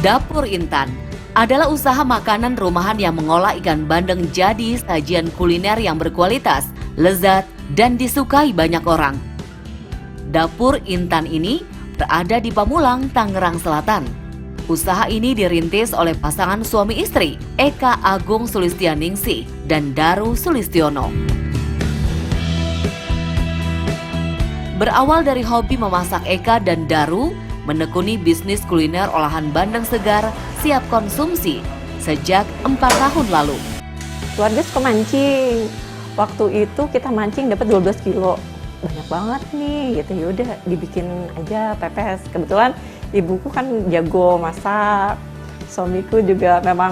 Dapur Intan adalah usaha makanan rumahan yang mengolah ikan bandeng jadi sajian kuliner yang berkualitas, lezat, dan disukai banyak orang. Dapur Intan ini berada di Pamulang, Tangerang Selatan. Usaha ini dirintis oleh pasangan suami istri, Eka Agung Sulistianingsih dan Daru Sulistiono. Berawal dari hobi memasak, Eka dan Daru menekuni bisnis kuliner olahan bandeng segar siap konsumsi sejak 4 tahun lalu. Keluarga suka mancing. Waktu itu kita mancing dapat 12 kilo. Banyak banget nih gitu. Yaudah dibikin aja pepes. Kebetulan ibuku kan jago masak. Suamiku juga memang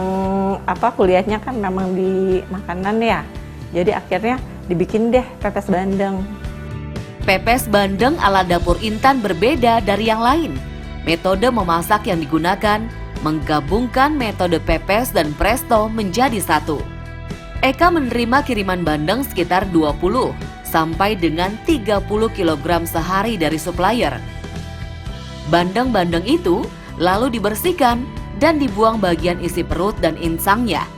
kuliahnya kan memang di makanan ya. Jadi akhirnya dibikin deh pepes bandeng. Pepes bandeng ala Dapur Intan berbeda dari yang lain. Metode memasak yang digunakan menggabungkan metode pepes dan presto menjadi satu. Eka menerima kiriman bandeng sekitar 20 sampai dengan 30 kg sehari dari supplier. Bandeng-bandeng itu lalu dibersihkan dan dibuang bagian isi perut dan insangnya.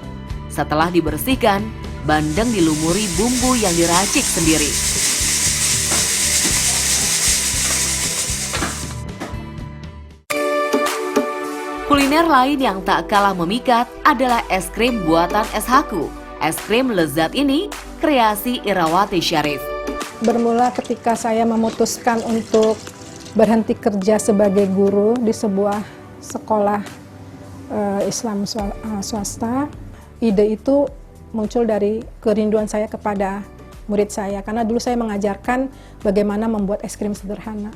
Setelah dibersihkan, bandeng dilumuri bumbu yang diracik sendiri. Kuliner lain yang tak kalah memikat adalah es krim buatan SHku. Es krim lezat ini kreasi Irawati Syarif. Bermula ketika saya memutuskan untuk berhenti kerja sebagai guru di sebuah sekolah Islam swasta. Ide itu muncul dari kerinduan saya kepada murid saya, karena dulu saya mengajarkan bagaimana membuat es krim sederhana.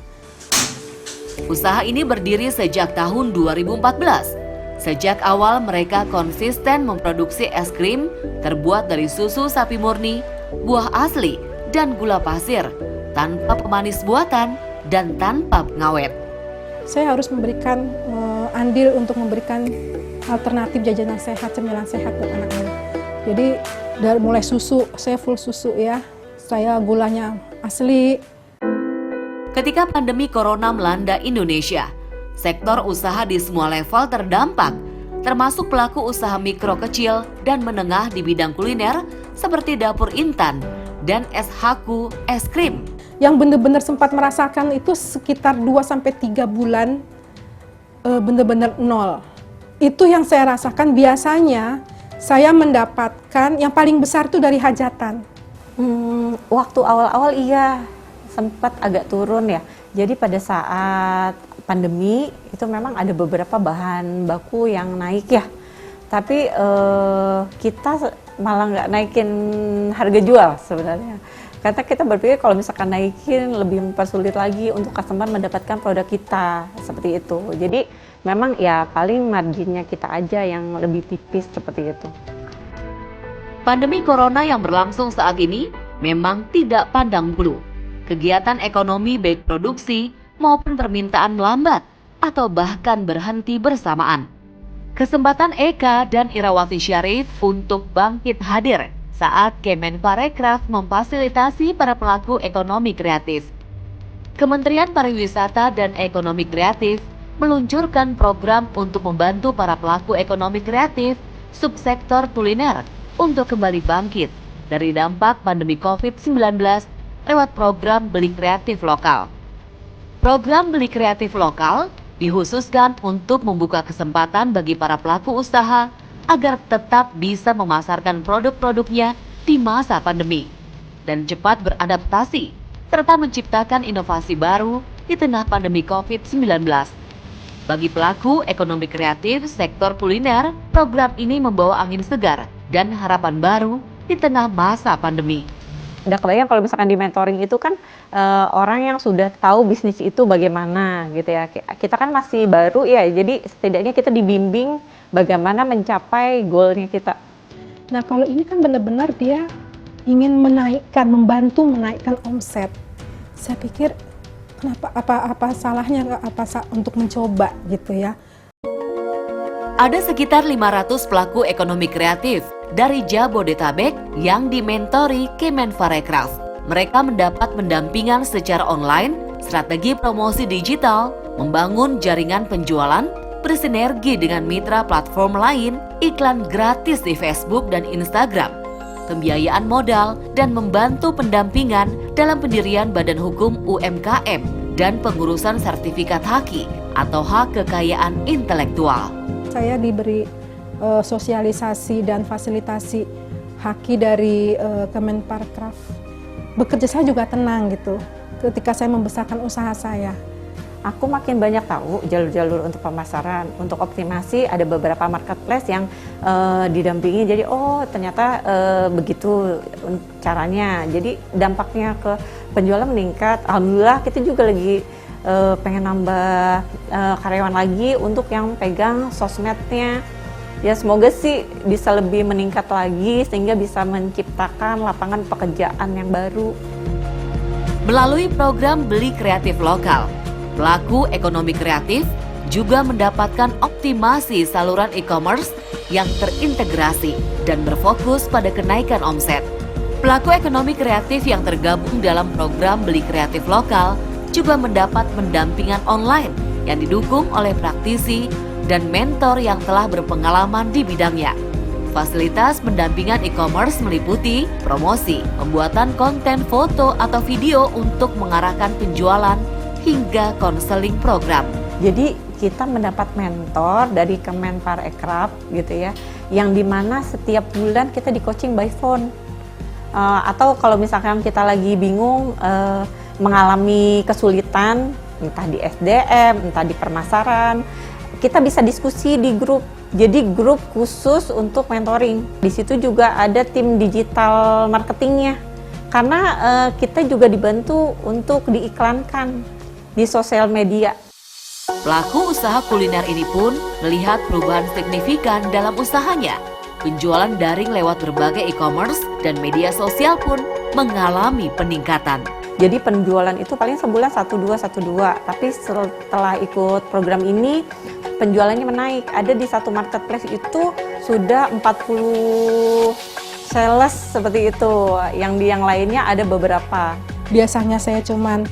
Usaha ini berdiri sejak tahun 2014. Sejak awal mereka konsisten memproduksi es krim terbuat dari susu sapi murni, buah asli, dan gula pasir, tanpa pemanis buatan dan tanpa pengawet. Saya harus memberikan andil untuk memberikan alternatif jajanan sehat, cemilan sehat buat anak-anak. Jadi dari mulai susu, saya full susu ya, saya gulanya asli. Ketika pandemi corona melanda Indonesia, sektor usaha di semua level terdampak, termasuk pelaku usaha mikro kecil dan menengah di bidang kuliner seperti Dapur Intan dan SHku es krim. Yang benar-benar sempat merasakan itu sekitar 2-3 bulan benar-benar nol. Itu yang saya rasakan. Biasanya saya mendapatkan yang paling besar itu dari hajatan. Waktu awal-awal iya sempat agak turun ya. Jadi pada saat pandemi itu memang ada beberapa bahan baku yang naik ya. Tapi kita malah nggak naikin harga jual sebenarnya. Karena kita berpikir kalau misalkan naikin lebih mempersulit lagi untuk customer mendapatkan produk kita seperti itu. Jadi memang ya paling marginnya kita aja yang lebih tipis seperti itu. Pandemi corona yang berlangsung saat ini memang tidak pandang bulu. Kegiatan ekonomi baik produksi maupun permintaan melambat atau bahkan berhenti bersamaan. Kesempatan Eka dan Irawati Syarif untuk bangkit hadir saat Kemenparekraf memfasilitasi para pelaku ekonomi kreatif. Kementerian Pariwisata dan Ekonomi Kreatif meluncurkan program untuk membantu para pelaku ekonomi kreatif subsektor kuliner untuk kembali bangkit dari dampak pandemi COVID-19 lewat program Beli Kreatif Lokal. Program Beli Kreatif Lokal dikhususkan untuk membuka kesempatan bagi para pelaku usaha agar tetap bisa memasarkan produk-produknya di masa pandemi dan cepat beradaptasi serta menciptakan inovasi baru di tengah pandemi COVID-19. Bagi pelaku ekonomi kreatif sektor kuliner, program ini membawa angin segar dan harapan baru di tengah masa pandemi. Udah kebayang kalau misalkan di mentoring itu kan orang yang sudah tahu bisnis itu bagaimana gitu ya. Kita kan masih baru ya, jadi setidaknya kita dibimbing bagaimana mencapai goalnya kita. Nah kalau ini kan benar-benar dia ingin membantu menaikkan omset. Saya pikir kenapa apa salahnya untuk mencoba gitu ya. Ada sekitar 500 pelaku ekonomi kreatif dari Jabodetabek yang dimentori Kemenparekraf. Mereka mendapat pendampingan secara online, strategi promosi digital, membangun jaringan penjualan, bersinergi dengan mitra platform lain, iklan gratis di Facebook dan Instagram, pembiayaan modal, dan membantu pendampingan dalam pendirian badan hukum UMKM dan pengurusan sertifikat HAKI atau hak kekayaan intelektual. Saya diberi sosialisasi dan fasilitasi HAKI dari Kemenparekraf. Bekerja saya juga tenang gitu ketika saya membesarkan usaha saya. Aku makin banyak tahu jalur-jalur untuk pemasaran, untuk optimasi ada beberapa marketplace yang didampingi. Jadi ternyata begitu caranya. Jadi dampaknya ke penjualan meningkat. Alhamdulillah kita juga lagi pengen nambah karyawan lagi untuk yang pegang sosmednya. Ya semoga sih bisa lebih meningkat lagi sehingga bisa menciptakan lapangan pekerjaan yang baru. Melalui program Beli Kreatif Lokal, pelaku ekonomi kreatif juga mendapatkan optimasi saluran e-commerce yang terintegrasi dan berfokus pada kenaikan omset. Pelaku ekonomi kreatif yang tergabung dalam program Beli Kreatif Lokal juga mendapat pendampingan online yang didukung oleh praktisi dan mentor yang telah berpengalaman di bidangnya. Fasilitas pendampingan e-commerce meliputi promosi, pembuatan konten foto atau video untuk mengarahkan penjualan, hingga konseling program. Jadi kita mendapat mentor dari Kemenparekraf gitu ya, yang dimana setiap bulan kita di coaching by phone. Atau kalau misalkan kita lagi bingung mengalami kesulitan, entah di SDM, entah di permasaran, kita bisa diskusi di grup. Jadi grup khusus untuk mentoring. Di situ juga ada tim digital marketingnya. Karena kita juga dibantu untuk diiklankan di sosial media. Pelaku usaha kuliner ini pun melihat perubahan signifikan dalam usahanya. Penjualan daring lewat berbagai e-commerce dan media sosial pun mengalami peningkatan. Jadi penjualan itu paling sebulan 12, tapi setelah ikut program ini penjualannya menaik. Ada di satu marketplace itu sudah 40 sales seperti itu. Yang di yang lainnya ada beberapa. Biasanya saya cuman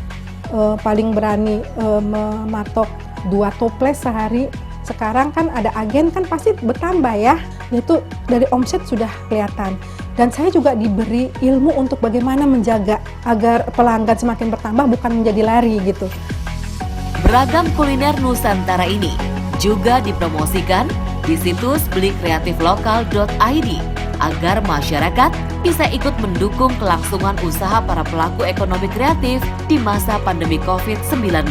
paling berani mematok 2 toples sehari. Sekarang kan ada agen kan pasti bertambah ya. Itu dari omset sudah kelihatan. Dan saya juga diberi ilmu untuk bagaimana menjaga agar pelanggan semakin bertambah bukan menjadi lari gitu. Beragam kuliner Nusantara ini juga dipromosikan di situs belikreatiflokal.id agar masyarakat bisa ikut mendukung kelangsungan usaha para pelaku ekonomi kreatif di masa pandemi COVID-19.